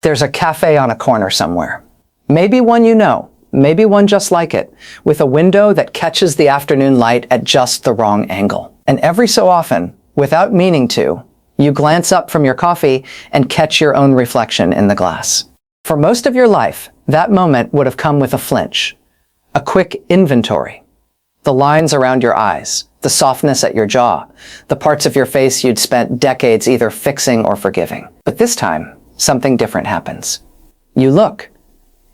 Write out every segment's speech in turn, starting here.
There's a cafe on a corner somewhere. Maybe one you know, maybe one just like it, with a window that catches the afternoon light at just the wrong angle. And every so often, without meaning to, you glance up from your coffee and catch your own reflection in the glass. For most of your life, that moment would have come with a flinch, a quick inventory. The lines around your eyes, the softness at your jaw, the parts of your face you'd spent decades either fixing or forgiving. But this time, something different happens. You look,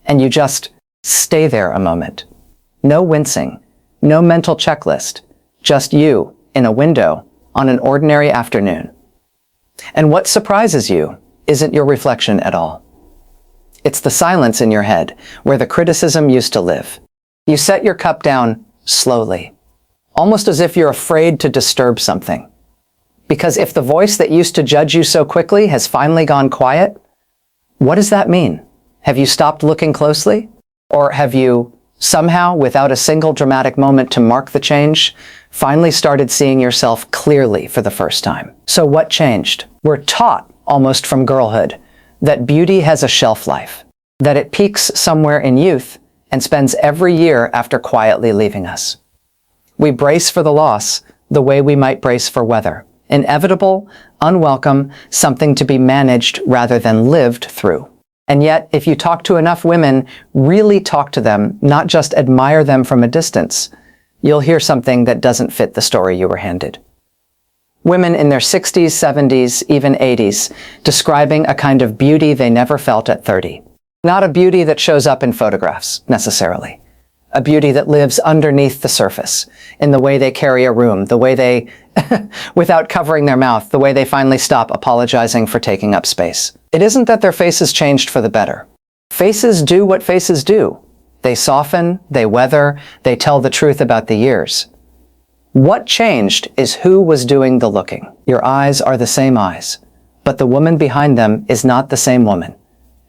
and you just stay there a moment. No wincing, no mental checklist, just you in a window on an ordinary afternoon. And what surprises you isn't your reflection at all. It's the silence in your head where the criticism used to live. You set your cup down slowly, almost as if you're afraid to disturb something. Because if the voice that used to judge you so quickly has finally gone quiet, what does that mean? Have you stopped looking closely? Or have you, somehow, without a single dramatic moment to mark the change, finally started seeing yourself clearly for the first time? So what changed? We're taught, almost from girlhood, that beauty has a shelf life, that it peaks somewhere in youth and spends every year after quietly leaving us. We brace for the loss the way we might brace for weather. Inevitable, unwelcome, something to be managed rather than lived through. And yet, if you talk to enough women, really talk to them, not just admire them from a distance, you'll hear something that doesn't fit the story you were handed. Women in their 60s, 70s, even 80s, describing a kind of beauty they never felt at 30. Not a beauty that shows up in photographs, necessarily. A beauty that lives underneath the surface, in the way they carry a room, the way they, without covering their mouth, the way they finally stop apologizing for taking up space. It isn't that their faces changed for the better. Faces do what faces do. They soften, they weather, they tell the truth about the years. What changed is who was doing the looking. Your eyes are the same eyes, but the woman behind them is not the same woman.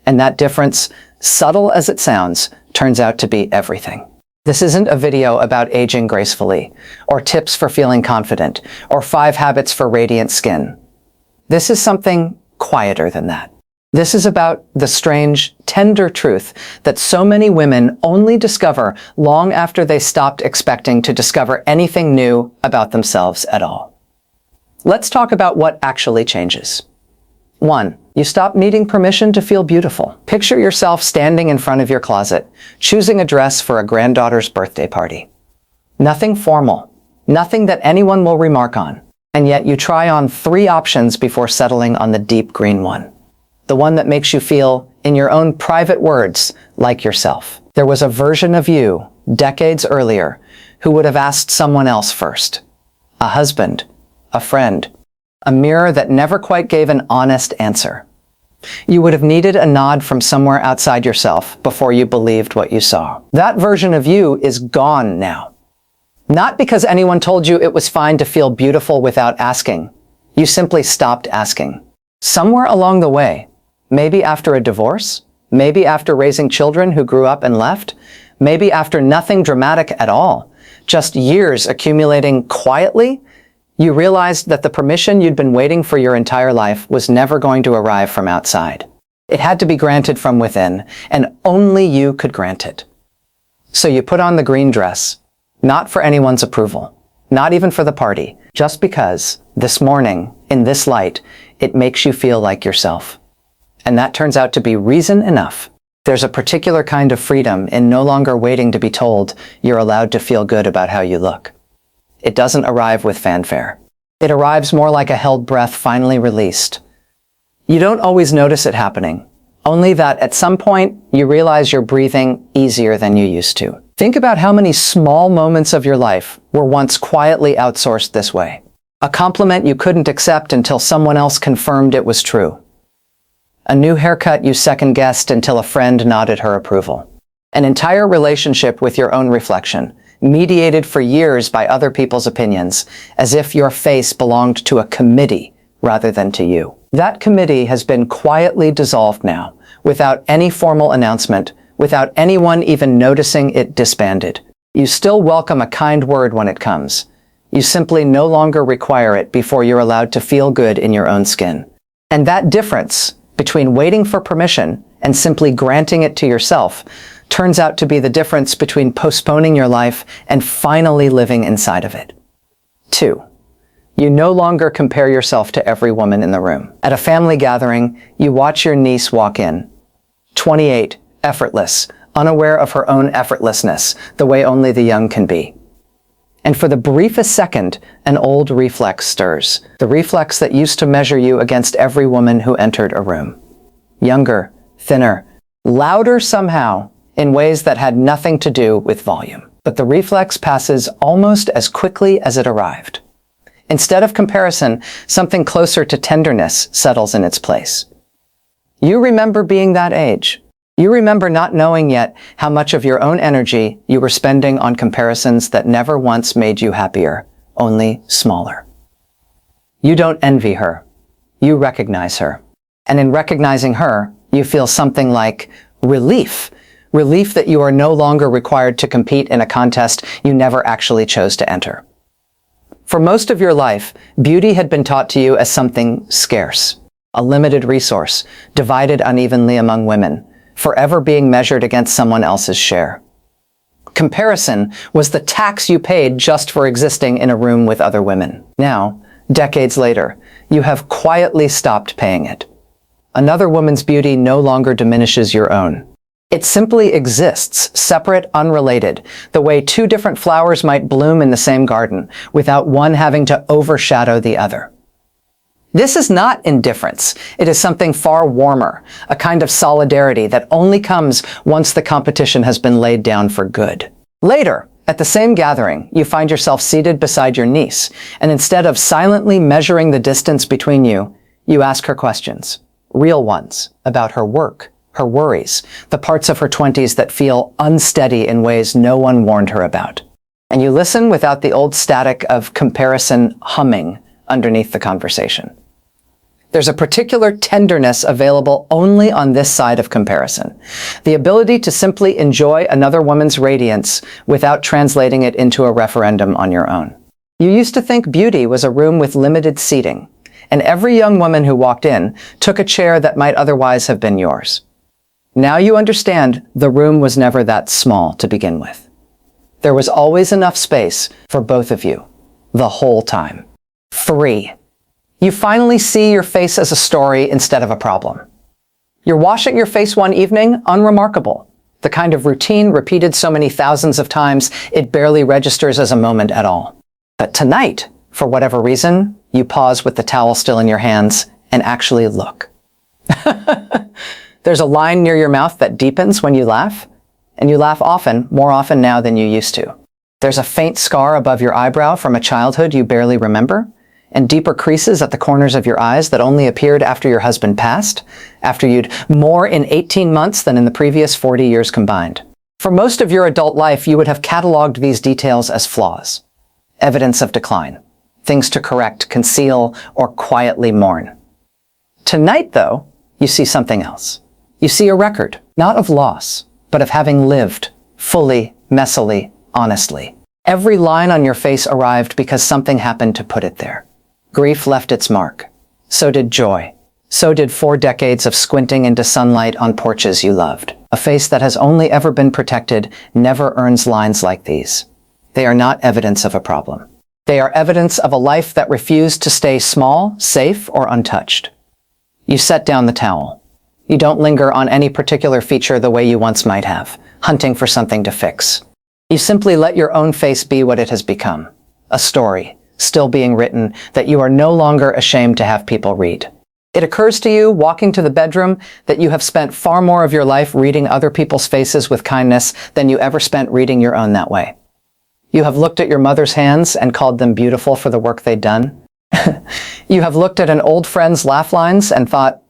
And that difference, subtle as it sounds, turns out to be everything. This isn't a video about aging gracefully, or tips for feeling confident, or 5 habits for radiant skin. This is something quieter than that. This is about the strange, tender truth that so many women only discover long after they stopped expecting to discover anything new about themselves at all. Let's talk about what actually changes. 1. You stop needing permission to feel beautiful. Picture yourself standing in front of your closet, choosing a dress for a granddaughter's birthday party. Nothing formal, nothing that anyone will remark on, and yet you try on 3 options before settling on the deep green one. The one that makes you feel, in your own private words, like yourself. There was a version of you, decades earlier, who would have asked someone else first. A husband, a friend, a mirror that never quite gave an honest answer. You would have needed a nod from somewhere outside yourself before you believed what you saw. That version of you is gone now. Not because anyone told you it was fine to feel beautiful without asking. You simply stopped asking. Somewhere along the way, maybe after a divorce, maybe after raising children who grew up and left, maybe after nothing dramatic at all, just years accumulating quietly, you realized that the permission you'd been waiting for your entire life was never going to arrive from outside. It had to be granted from within, and only you could grant it. So you put on the green dress, not for anyone's approval, not even for the party, just because, this morning, in this light, it makes you feel like yourself. And that turns out to be reason enough. There's a particular kind of freedom in no longer waiting to be told you're allowed to feel good about how you look. It doesn't arrive with fanfare. It arrives more like a held breath finally released. You don't always notice it happening, only that at some point you realize you're breathing easier than you used to. Think about how many small moments of your life were once quietly outsourced this way. A compliment you couldn't accept until someone else confirmed it was true. A new haircut you second-guessed until a friend nodded her approval. An entire relationship with your own reflection, mediated for years by other people's opinions, as if your face belonged to a committee rather than to you. That committee has been quietly dissolved now, without any formal announcement, without anyone even noticing it disbanded. You still welcome a kind word when it comes. You simply no longer require it before you're allowed to feel good in your own skin. And that difference between waiting for permission and simply granting it to yourself turns out to be the difference between postponing your life and finally living inside of it. 2. You no longer compare yourself to every woman in the room. At a family gathering, you watch your niece walk in. 28, effortless, unaware of her own effortlessness, the way only the young can be. And for the briefest second, an old reflex stirs, the reflex that used to measure you against every woman who entered a room. Younger, thinner, louder somehow, in ways that had nothing to do with volume. But the reflex passes almost as quickly as it arrived. Instead of comparison, something closer to tenderness settles in its place. You remember being that age. You remember not knowing yet how much of your own energy you were spending on comparisons that never once made you happier, only smaller. You don't envy her. You recognize her. And in recognizing her, you feel something like relief. Relief that you are no longer required to compete in a contest you never actually chose to enter. For most of your life, beauty had been taught to you as something scarce, a limited resource, divided unevenly among women, forever being measured against someone else's share. Comparison was the tax you paid just for existing in a room with other women. Now, decades later, you have quietly stopped paying it. Another woman's beauty no longer diminishes your own. It simply exists, separate, unrelated, the way two different flowers might bloom in the same garden, without one having to overshadow the other. This is not indifference. It is something far warmer, a kind of solidarity that only comes once the competition has been laid down for good. Later, at the same gathering, you find yourself seated beside your niece, and instead of silently measuring the distance between you, you ask her questions, real ones, about her work, her worries, the parts of her 20s that feel unsteady in ways no one warned her about. And you listen without the old static of comparison humming underneath the conversation. There's a particular tenderness available only on this side of comparison. The ability to simply enjoy another woman's radiance without translating it into a referendum on your own. You used to think beauty was a room with limited seating, and every young woman who walked in took a chair that might otherwise have been yours. Now you understand the room was never that small to begin with. There was always enough space for both of you, the whole time. 3. You finally see your face as a story instead of a problem. You're washing your face one evening, unremarkable. The kind of routine repeated so many thousands of times, it barely registers as a moment at all. But tonight, for whatever reason, you pause with the towel still in your hands and actually look. There's a line near your mouth that deepens when you laugh, and you laugh often, more often now than you used to. There's a faint scar above your eyebrow from a childhood you barely remember, and deeper creases at the corners of your eyes that only appeared after your husband passed, after you'd more in 18 months than in the previous 40 years combined. For most of your adult life, you would have cataloged these details as flaws, evidence of decline, things to correct, conceal, or quietly mourn. Tonight, though, you see something else. You see a record, not of loss, but of having lived, fully, messily, honestly. Every line on your face arrived because something happened to put it there. Grief left its mark. So did joy. So did 4 decades of squinting into sunlight on porches you loved. A face that has only ever been protected never earns lines like these. They are not evidence of a problem. They are evidence of a life that refused to stay small, safe, or untouched. You set down the towel. You don't linger on any particular feature the way you once might have, hunting for something to fix. You simply let your own face be what it has become, a story, still being written, that you are no longer ashamed to have people read. It occurs to you, walking to the bedroom, that you have spent far more of your life reading other people's faces with kindness than you ever spent reading your own that way. You have looked at your mother's hands and called them beautiful for the work they'd done. You have looked at an old friend's laugh lines and thought,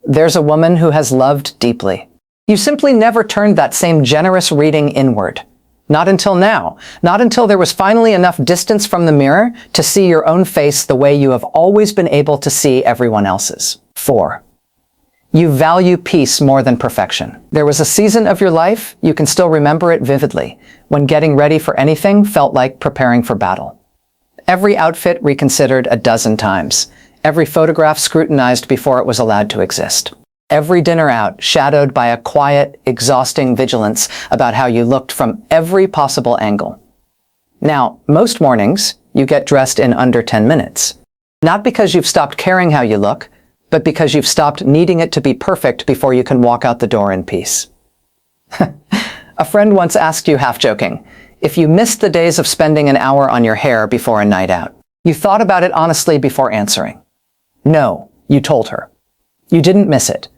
there's a woman who has loved deeply. You simply never turned that same generous reading inward. Not until now. Not until there was finally enough distance from the mirror to see your own face the way you have always been able to see everyone else's. 4. You value peace more than perfection. There was a season of your life, you can still remember it vividly, when getting ready for anything felt like preparing for battle. Every outfit reconsidered a dozen times. Every photograph scrutinized before it was allowed to exist. every dinner out shadowed by a quiet, exhausting vigilance about how you looked from every possible angle. Now, most mornings, you get dressed in under 10 minutes. Not because you've stopped caring how you look, but because you've stopped needing it to be perfect before you can walk out the door in peace. A friend once asked you, half joking, if you missed the days of spending an hour on your hair before a night out. You thought about it honestly before answering. No, you told her. You didn't miss it.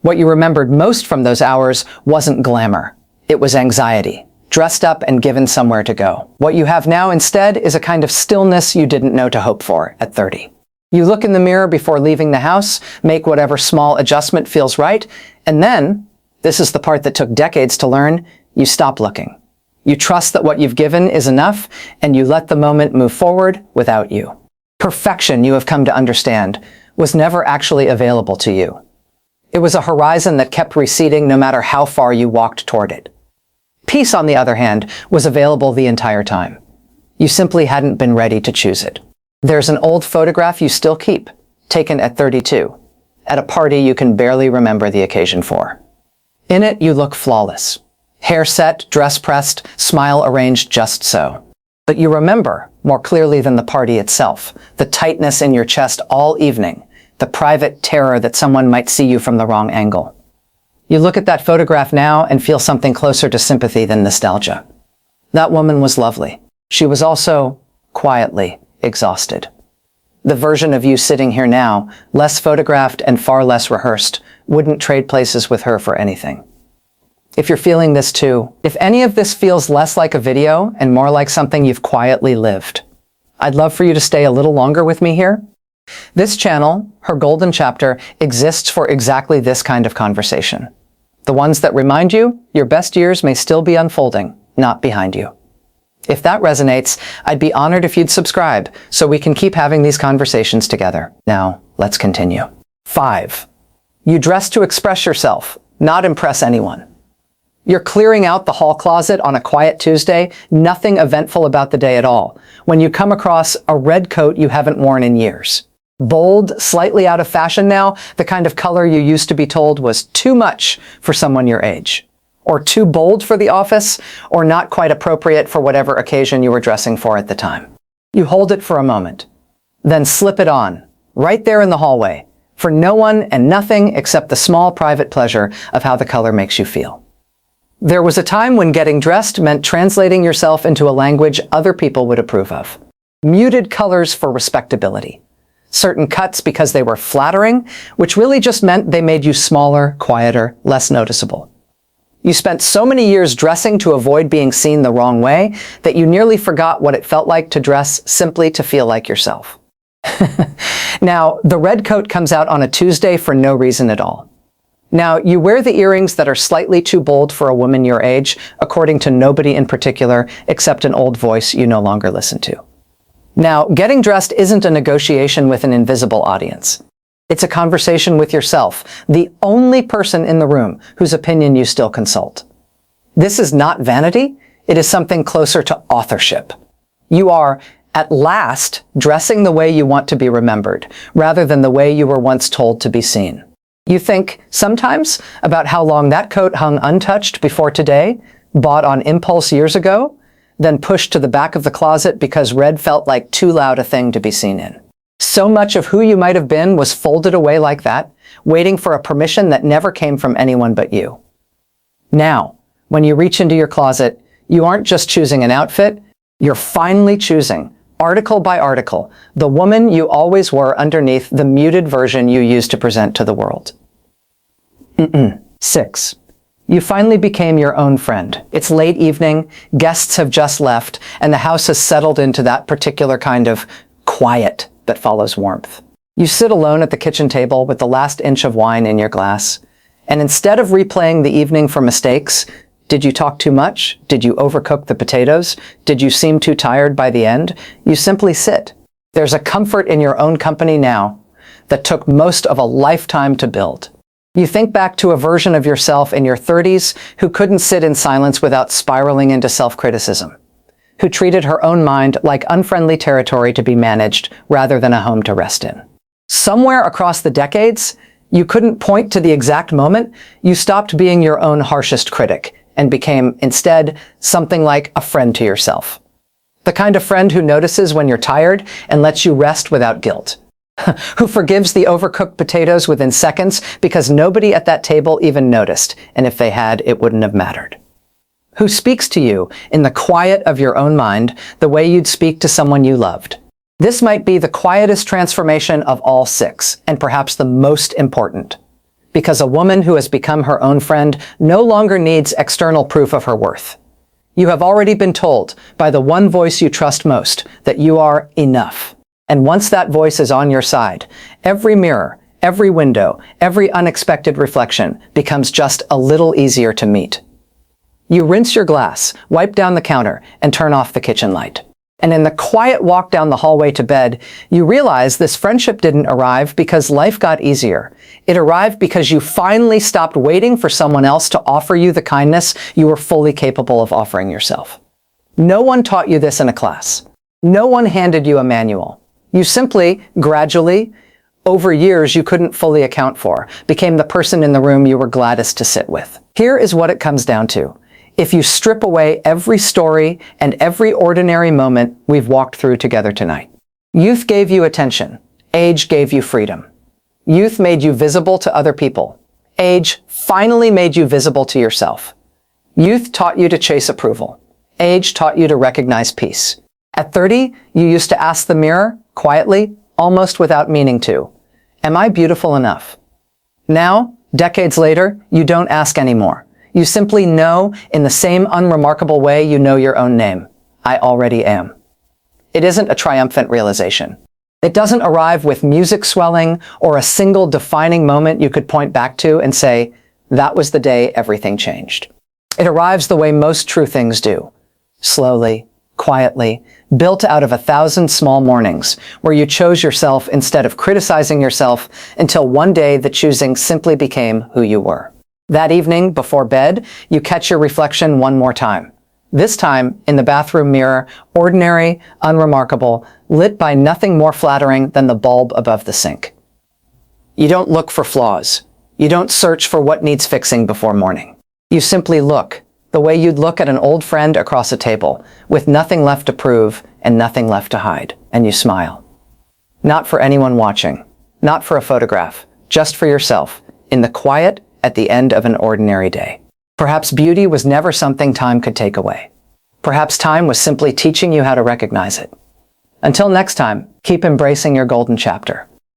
What you remembered most from those hours wasn't glamour. It was anxiety, dressed up and given somewhere to go. What you have now instead is a kind of stillness you didn't know to hope for at 30. You look in the mirror before leaving the house, make whatever small adjustment feels right, and then, this is the part that took decades to learn, you stop looking. You trust that what you've given is enough, and you let the moment move forward without you. Perfection, you have come to understand, was never actually available to you. It was a horizon that kept receding no matter how far you walked toward it. Peace, on the other hand, was available the entire time. You simply hadn't been ready to choose it. There's an old photograph you still keep, taken at 32, at a party you can barely remember the occasion for. In it, you look flawless. Hair set, dress pressed, smile arranged just so. But you remember, more clearly than the party itself, the tightness in your chest all evening, the private terror that someone might see you from the wrong angle. You look at that photograph now and feel something closer to sympathy than nostalgia. That woman was lovely. She was also, quietly, exhausted. The version of you sitting here now, less photographed and far less rehearsed, wouldn't trade places with her for anything. If you're feeling this too, if any of this feels less like a video and more like something you've quietly lived, I'd love for you to stay a little longer with me here. This channel, Her Golden Chapter, exists for exactly this kind of conversation. The ones that remind you your best years may still be unfolding, not behind you. If that resonates, I'd be honored if you'd subscribe so we can keep having these conversations together. Now, let's continue. 5. You dress to express yourself, not impress anyone. You're clearing out the hall closet on a quiet Tuesday, nothing eventful about the day at all, when you come across a red coat you haven't worn in years. Bold, slightly out of fashion now, the kind of color you used to be told was too much for someone your age. Or too bold for the office, or not quite appropriate for whatever occasion you were dressing for at the time. You hold it for a moment, then slip it on, right there in the hallway, for no one and nothing except the small private pleasure of how the color makes you feel. There was a time when getting dressed meant translating yourself into a language other people would approve of. Muted colors for respectability. Certain cuts because they were flattering, which really just meant they made you smaller, quieter, less noticeable. You spent so many years dressing to avoid being seen the wrong way that you nearly forgot what it felt like to dress simply to feel like yourself. Now, the red coat comes out on a Tuesday for no reason at all. Now, you wear the earrings that are slightly too bold for a woman your age, according to nobody in particular, except an old voice you no longer listen to. Now, getting dressed isn't a negotiation with an invisible audience. It's a conversation with yourself, the only person in the room whose opinion you still consult. This is not vanity, it is something closer to authorship. You are, at last, dressing the way you want to be remembered, rather than the way you were once told to be seen. You think, sometimes, about how long that coat hung untouched before today, bought on impulse years ago, then pushed to the back of the closet because red felt like too loud a thing to be seen in. So much of who you might have been was folded away like that, waiting for a permission that never came from anyone but you. Now, when you reach into your closet, you aren't just choosing an outfit, you're finally choosing, article by article, the woman you always were underneath the muted version you used to present to the world. 6. You finally became your own friend. It's late evening, guests have just left, and the house has settled into that particular kind of quiet that follows warmth. You sit alone at the kitchen table with the last inch of wine in your glass, and instead of replaying the evening for mistakes, did you talk too much? Did you overcook the potatoes? Did you seem too tired by the end? You simply sit. There's a comfort in your own company now that took most of a lifetime to build. You think back to a version of yourself in your 30s who couldn't sit in silence without spiraling into self-criticism, who treated her own mind like unfriendly territory to be managed rather than a home to rest in. Somewhere across the decades, You couldn't point to the exact moment. You stopped being your own harshest critic and became, instead, something like a friend to yourself. The kind of friend who notices when you're tired and lets you rest without guilt. Who forgives the overcooked potatoes within seconds because nobody at that table even noticed, and if they had, it wouldn't have mattered. Who speaks to you in the quiet of your own mind the way you'd speak to someone you loved. This might be the quietest transformation of all 6, and perhaps the most important. Because a woman who has become her own friend no longer needs external proof of her worth. You have already been told by the one voice you trust most that you are enough. And once that voice is on your side, every mirror, every window, every unexpected reflection becomes just a little easier to meet. You rinse your glass, wipe down the counter, and turn off the kitchen light. And in the quiet walk down the hallway to bed, you realize this friendship didn't arrive because life got easier. It arrived because you finally stopped waiting for someone else to offer you the kindness you were fully capable of offering yourself. No one taught you this in a class. No one handed you a manual. You simply, gradually, over years you couldn't fully account for, became the person in the room you were gladdest to sit with. Here is what it comes down to. If you strip away every story and every ordinary moment we've walked through together tonight. Youth gave you attention. Age gave you freedom. Youth made you visible to other people. Age finally made you visible to yourself. Youth taught you to chase approval. Age taught you to recognize peace. At 30, you used to ask the mirror, quietly, almost without meaning to, "Am I beautiful enough?" Now, decades later, you don't ask anymore. You simply know in the same unremarkable way you know your own name. I already am. It isn't a triumphant realization. It doesn't arrive with music swelling or a single defining moment you could point back to and say, that was the day everything changed. It arrives the way most true things do. Slowly, quietly, built out of 1,000 small mornings where you chose yourself instead of criticizing yourself until one day the choosing simply became who you were. That evening, before bed, you catch your reflection one more time. This time, in the bathroom mirror, ordinary, unremarkable, lit by nothing more flattering than the bulb above the sink. You don't look for flaws. You don't search for what needs fixing before morning. You simply look, the way you'd look at an old friend across a table, with nothing left to prove and nothing left to hide, and you smile. Not for anyone watching, not for a photograph, just for yourself, in the quiet, at the end of an ordinary day. Perhaps beauty was never something time could take away. Perhaps time was simply teaching you how to recognize it. Until next time, keep embracing your golden chapter.